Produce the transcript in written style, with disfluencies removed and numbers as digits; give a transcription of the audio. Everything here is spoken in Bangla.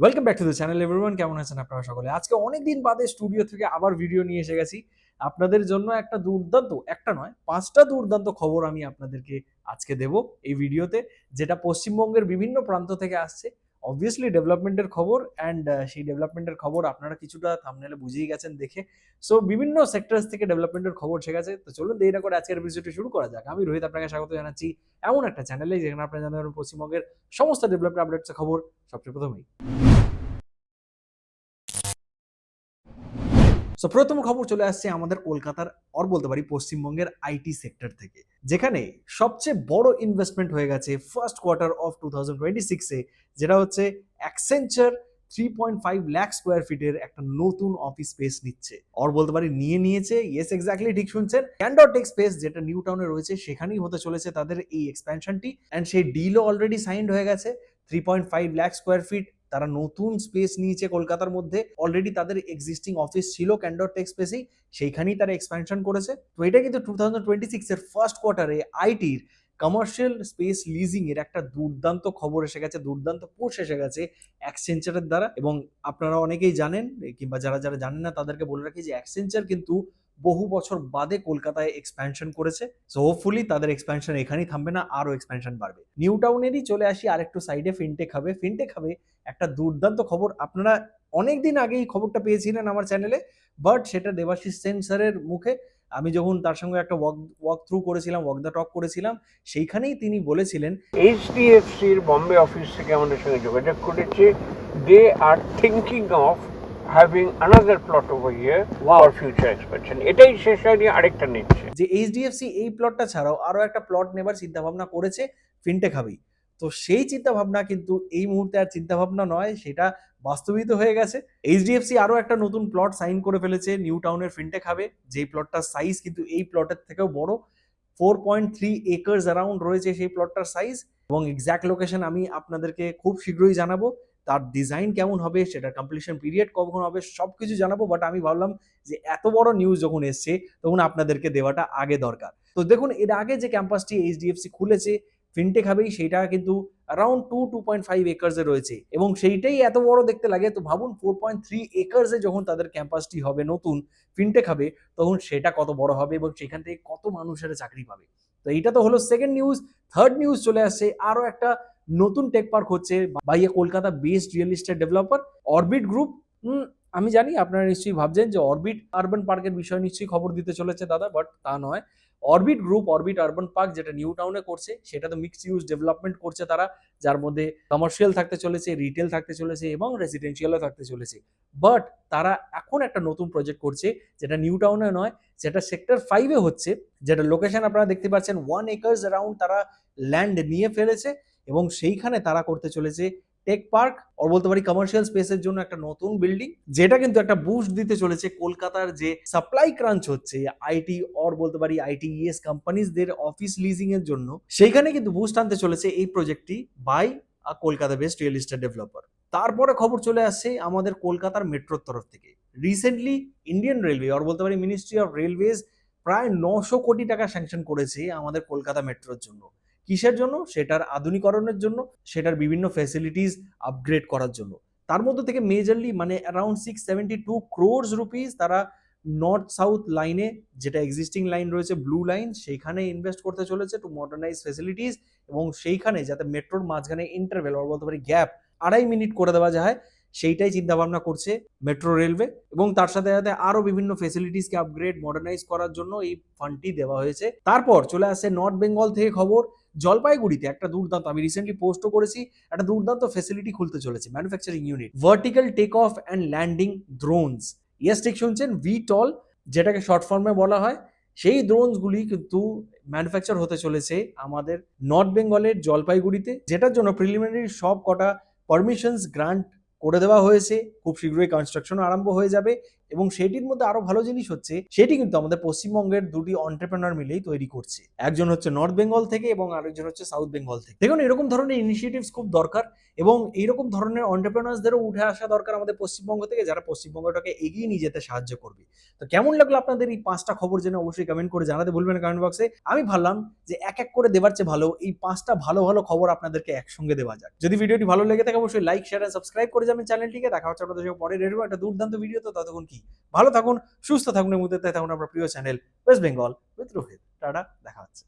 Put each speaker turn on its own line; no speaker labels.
Welcome back to the channel everyone. কেমন আছেন আপনারা সকলে? আজকে অনেকদিন বাদে স্টুডিও থেকে আবার ভিডিও নিয়ে এসে গেছি আপনাদের জন্য। একটা দুর্দান্ত, একটা নয় ৫টা দুর্দান্ত খবর আমি আপনাদেরকে আজকে দেব এই ভিডিওতে, যেটা পশ্চিমবঙ্গের বিভিন্ন প্রান্ত থেকে আসছে। অবভিয়াসলি ডেভেলপমেন্টের খবর, অ্যান্ড সেই ডেভেলপমেন্টের খবর আপনারা কিছুটা থাম্বনেলে বুঝেই গেছেন দেখে। সো বিভিন্ন সেক্টরস থেকে ডেভেলপমেন্টের খবর এসে গেছে। তো চলুন দেরি না করে আজকের ভিডিওটি শুরু করা যাক। আমি রোহিত আপনাকে স্বাগত জানাচ্ছি এমন একটা চ্যানেলে যেখানে আপনারা জানেন পশ্চিমবঙ্গের সমস্ত ডেভেলপমেন্ট আপডেটস খবর সবচেয়ে প্রথমেই। সো প্রথম খবর চলে আসছে আমাদের কলকাতার, আর বলতে পারি পশ্চিমবঙ্গের আইটি সেক্টর থেকে, যেখানে সবচেয়ে বড় ইনভেস্টমেন্ট হয়ে গেছে ফার্স্ট কোয়ার্টার অফ 2026-এ, যেটা হচ্ছে অ্যাকসেঞ্চার 3.5 লাখ স্কোয়ার ফিটের একটা নতুন অফিস স্পেস নিচ্ছে। আর বলতে পারি নিয়েছে। ইয়েস, এক্স্যাক্টলি ঠিক শুনছেন। ক্যান্ডর টেক স্পেস যেটা নিউ টাউনে রয়েছে সেখানেই হতে চলেছে তাদের এই এক্সপ্যানশনটি, অ্যান্ড সেই ডিলও অলরেডি সাইন্ড হয়ে গেছে। 3.5 লাখ স্কোয়ার ফিট তারা নতুন স্পেস নিয়েছে কলকাতার মধ্যে। অলরেডি তাদের এক্সিস্টিং অফিস ছিল ক্যান্ডর টেক স্পেসেই, সেইখানেই তারা এক্সপ্যানশন করেছে। তো এটা কিন্তু 2026 এর ফার্স্ট কোয়ার্টারে আইটির কমার্শিয়াল স্পেস লিজিং এর একটা দুর্দান্ত খবর এসে গেছে, দুর্দান্ত পুশ এসে গেছে অ্যাকসেঞ্চারের দ্বারা। এবং আপনারা অনেকেই জানেন, কিংবা যারা যারা জানেন না তাদেরকে বলে রাখি যে অ্যাকসেঞ্চার কিন্তু বহু বছর বাদে কলকাতায় এক্সপ্যানশন করেছে। সো হোপফুলি তাদের এক্সপ্যানশন এখানেই থামবে না, আরো এক্সপ্যানশন বাড়বে। নিউ টাউনেরই চলে আসি আরেকটু সাইডে, ফিনটেক হবে একটা দুর্দান্ত খবর। আপনারা অনেকদিন আগেই খবরটা পেয়েছিলেন আমার চ্যানেলে, বাট সেটা দেবাশিস সেন স্যারের মুখে আমি যখন তার সঙ্গে একটা ওয়াক থ্রু করেছিলাম, ওয়াক দ্য টক করেছিলাম, সেইখানেই তিনি বলেছিলেন
এইচডিএফসির বম্বে অফিস থেকে আমাদের সঙ্গে যোগাযোগ করেছে। They are thinking of having another plot over here for future expansion. এটাই শেষ হয়নি, আরেকটা নিচ্ছে।
যে এইচডিএফসি এই প্লটটা ছাড়াও আরো একটা প্লট নেবার চিন্তা ভাবনা করেছে ফিনটেক হাবেই। তো সেই চিন্তা ভাবনা কিন্তু এই মুহূর্তে আর চিন্তা ভাবনা নয়, সেটা বাস্তবিত হয়ে গেছে। এইচডিএফসি আরো একটা নতুন প্লট সাইন করে ফেলেছে নিউ টাউনের ফিনটেক হাবে, যেই প্লটটার সাইজ কিন্তু এই প্লটের থেকেও বড়। 4.3 একর্স অ্যারাউন্ড রয়েছে সেই প্লটটার সাইজ, এবং এক্স্যাক্ট লোকেশন আমি আপনাদেরকে খুব শীঘ্রই জানাবো। তার ডিজাইন কেমন হবে, সেটার কমপ্লিশন পিরিয়ড কখন হবে, সবকিছু জানাবো। বাট আমি ভাবলাম যে এত বড় নিউজ যখন এসছে তখন আপনাদেরকে দেওয়াটা আগে দরকার। তো দেখুন, এর আগে যে ক্যাম্পাসটি এইচডিএফসি খুলেছে ফিনটেক হাবেই, সেটা কিন্তু অ্যারাউন্ড 2.5 একর্সে রয়েছে, এবং সেইটাই এত বড় দেখতে লাগে। তো ভাবুন 4.3 একর্সে যখন তাদের ক্যাম্পাসটি হবে নতুন ফিনটেক হাবে, তখন সেটা কত বড় হবে এবং সেখান থেকে কত মানুষেরা চাকরি পাবে। তো এইটা তো হলো সেকেন্ড নিউজ। থার্ড নিউজ চলে আসছে আরো একটা নতুন টেক পার্ক হচ্ছে বাইয়ে Kolkata based real estate developer orbit group. আমি জানি আপনারা নিশ্চয়ই ভাবছেন যে অরবিট আরবান পার্কের বিষয়ে নিশ্চয়ই খবর দিতে চলেছে দাদা, বাট তা নয়। Orbit group, orbit urban park যেটা নিউ টাউনে করছে, সেটা তো মিক্সড ইউজ ডেভেলপমেন্ট করছে তারা, যার মধ্যে কমার্শিয়াল থাকতে চলেছে, রিটেল থাকতে চলেছে এবং রেসিডেন্সিয়ালও থাকতে চলেছে। বাট তারা এখন একটা নতুন প্রজেক্ট করছে, যেটা নিউ টাউনে নয়, যেটা সেক্টর 5-এ হচ্ছে, যেটা লোকেশন আপনারা দেখতে পাচ্ছেন। 1 একর্স অ্যারাউন্ড তারা ল্যান্ড নিয়ে ফেলেছে, এবং সেইখানে তারা করতে চলেছে টেক পার্ক, আর বলতে পারি কমার্শিয়াল স্পেসের জন্য একটা নতুন বিল্ডিং, যেটা কিন্তু একটা বুস্ট দিতে চলেছে কলকাতার যে সাপ্লাই ক্রাঞ্চ হচ্ছে আইটি, আর বলতে পারি আইটিইএস কোম্পানিজদের অফিস লিজিং এর জন্য, সেইখানে কিন্তু বুস্ট আনতে চলেছে এই প্রজেক্টটি by Kolkata based real estate developer. তারপরে খবর চলে আসছে আমাদের কলকাতার মেট্রোর তরফ থেকে। রিসেন্টলি ইন্ডিয়ান রেলওয়ে, আর বলতে পারি মিনিস্ট্রি অফ রেলওয়েজ, প্রায় 900 কোটি টাকা স্যাংশন করেছে আমাদের কলকাতা মেট্রোর জন্য। কিসের জন্য? সেটার আধুনিকরণের জন্য, সেটার বিভিন্ন ফ্যাসিলিটিস আপগ্রেড করার জন্য। তার মধ্যে থেকে মেজরলি মানে অ্যারাউন্ড 672 ক্রোর্স রুপিস তারা নর্থ সাউথ লাইনে, যেটা এক্সিস্টিং লাইন রয়েছে ব্লু লাইন, সেইখানে ইনভেস্ট করতে চলেছে টু মডার্নাইজ ফ্যাসিলিটিস, এবং সেইখানে যাতে মেট্রোর মাঝখানে ইন্টারভেল, আর বলতে পারি গ্যাপ 2.5 মিনিট করে দেওয়া যায়, সেইটাই চিন্তা ভাবনা করছে মেট্রো রেলওয়ে। এবং তার সাথে সাথে আরো বিভিন্ন ফ্যাসিলিটিসকে আপগ্রেড মডার্নাইজ করার জন্য এই ফান্ডটি দেওয়া হয়েছে। তারপর চলে আসে নর্থ বেঙ্গল থেকে খবর। জলপাইগুড়িতে একটা দুর্দান্ত, আমি রিসেন্টলি পোস্টও করেছি, একটা দুর্দান্ত ফ্যাসিলিটি খুলতে চলেছে, manufacturing unit, vertical take off and landing drones. Yes, ঠিক শুনছেন, ভিটল যেটাকে শর্ট ফর্মে বলা হয়। সেই ড্রোনসগুলি কিন্তু ম্যানুফ্যাকচার হতে চলেছে আমাদের নর্থ বেঙ্গলের জলপাইগুড়িতে, যেটার জন্য প্রিলিমিনারি সব কটা পারমিশনস গ্রান্ট করে দেওয়া হয়েছে। খুব শীঘ্রই কনস্ট্রাকশনও আরম্ভ হয়ে যাবে, এবং সেটির মধ্যে আরো ভালো জিনিস হচ্ছে, সেটি কিন্তু আমাদের পশ্চিমবঙ্গের দুটি অন্টারপ্রেনার মিলেই তৈরি করছে। একজন হচ্ছে নর্থ বেঙ্গল থেকে এবং আরেকজন হচ্ছে সাউথ বেঙ্গল থেকে। দেখুন, এরকম ধরনের ইনিশিয়েটিভস খুব দরকার, এবং এইরকম ধরনের অন্টারপ্রেনার্সদেরও উঠে আসা দরকার আমাদের পশ্চিমবঙ্গ থেকে, যারা পশ্চিমবঙ্গটাকে এগিয়ে নিয়ে যেতে সাহায্য করবে। তো কেমন লাগলো আপনাদের এই 5টা খবর জেনে অবশ্যই কমেন্ট করে জানাতে ভুলবেন না কমেন্ট বক্সে। আমি ভাবলাম যে এক এক করে দেবার চেয়ে ভালো এই 5টা ভালো ভালো খবর আপনাদেরকে একসঙ্গে দেওয়া যাক। যদি ভিডিওটি ভালো লেগে থাকে অবশ্যই লাইক, শেয়ার এন্ড সাবস্ক্রাইব করে যাবেন চ্যানেলটিকে। দেখা হচ্ছে আপনাদের সঙ্গে পরে এরকম একটা দুর্দান্ত ভিডিও। তো ততক্ষণ কি ভালো থাকুন, সুস্থ থাকুন, এই মুহূর্তে থাকুন আপনার প্রিয় channel West Bengal with Rohit. Tata, দেখা হচ্ছে।